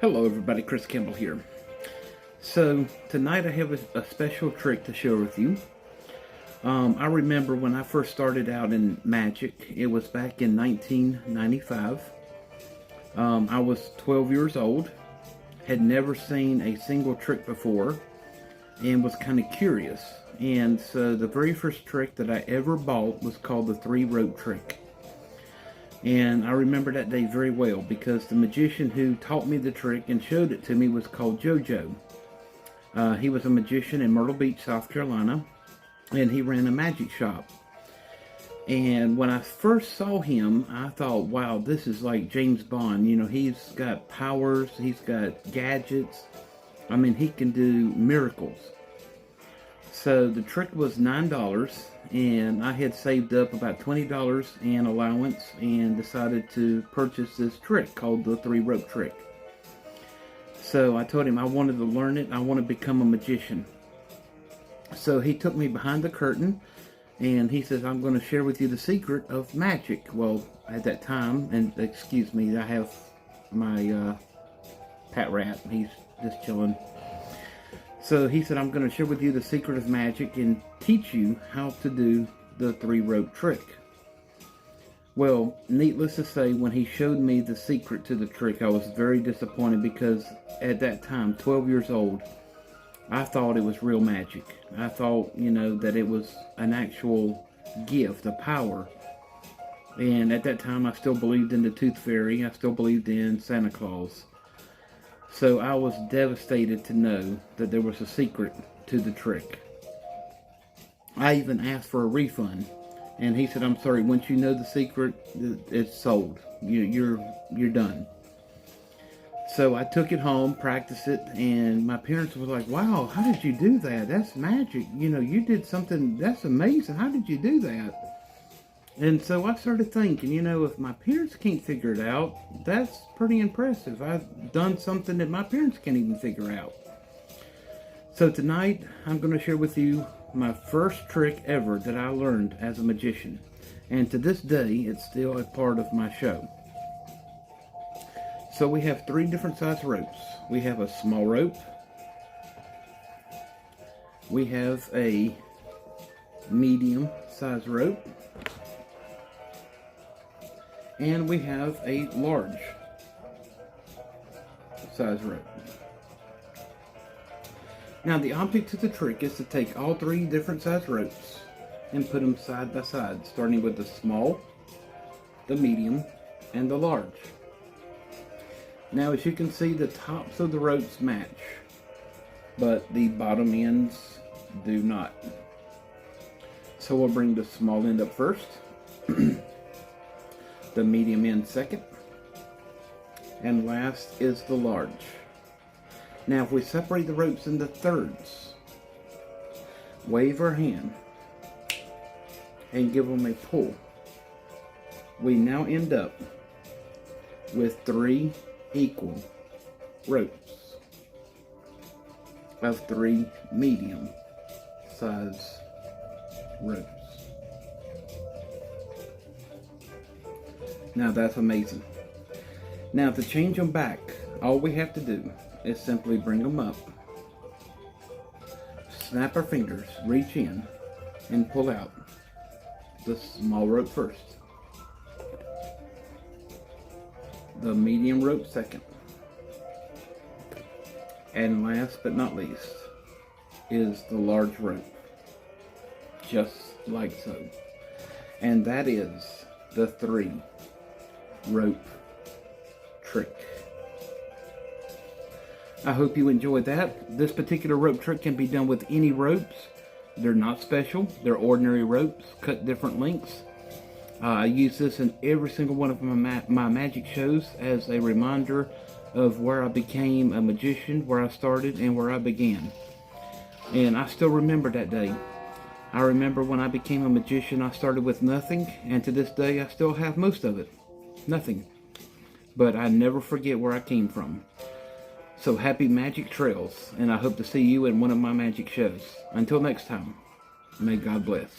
Hello everybody, Chris Campbell here. So tonight I have a special trick to share with you. I remember when I first started out in magic, it was back in 1995. I was 12 years old, had never seen a single trick before, and was kind of curious. And so the very first trick that I ever bought was called the 3-rope trick. And I remember that day very well because the magician who taught me the trick and showed it to me was called JoJo. He was a magician in Myrtle Beach, South Carolina, and he ran a magic shop. And when I first saw him, I thought, wow, this is like James Bond. You know, he's got powers, he's got gadgets. I mean, he can do miracles. So the trick was $9, and I had saved up about $20 in allowance and decided to purchase this trick called the 3-rope trick. So I told him I wanted to learn it. I want to become a magician. So he took me behind the curtain and he says, I'm going to share with you the secret of magic. Well, at that time, and excuse me, I have my pet rat. He's just chilling. So he said, I'm going to share with you the secret of magic and teach you how to do the 3-rope trick. Well, needless to say, when he showed me the secret to the trick, I was very disappointed because at that time, 12 years old, I thought it was real magic. I thought, you know, that it was an actual gift, a power. And at that time, I still believed in the Tooth Fairy. I still believed in Santa Claus. So I was devastated to know that there was a secret to the trick. I even asked for a refund, and he said, I'm sorry, once you know the secret, it's sold. You're done. So I took it home, practiced it, and my parents were like, wow, how did you do that? That's magic. You know, you did something, that's amazing. How did you do that? And so I started thinking, you know, if my parents can't figure it out, that's pretty impressive. I've done something that my parents can't even figure out. So tonight, I'm going to share with you my first trick ever that I learned as a magician. And to this day, it's still a part of my show. So we have 3 different size ropes. We have a small rope. We have a medium size rope. And we have a large size rope. Now the object of the trick is to take all 3 different size ropes and put them side by side, starting with the small, the medium, and the large. Now as you can see, the tops of the ropes match, but the bottom ends do not. So we'll bring the small end up first. The medium end second, and last is the large. Now if we separate the ropes into thirds, wave our hand and give them a pull, we now end up with 3 equal ropes of 3 medium size ropes. Now that's amazing. Now to change them back, all we have to do is simply bring them up, snap our fingers, reach in, and pull out the small rope first, the medium rope second, and last but not least is the large rope, just like so. And that is the 3-rope trick. I hope you enjoyed that. This particular rope trick can be done with any ropes. They're not special. They're ordinary ropes, cut different lengths. I use this in every single one of my magic shows as a reminder of where I became a magician, where I started, and where I began. And I still remember that day. I remember when I became a magician, I started with nothing, and to this day I still have most of it. Nothing. But I never forget where I came from. So happy magic trails, and I hope to see you in one of my magic shows. Until next time, may God bless.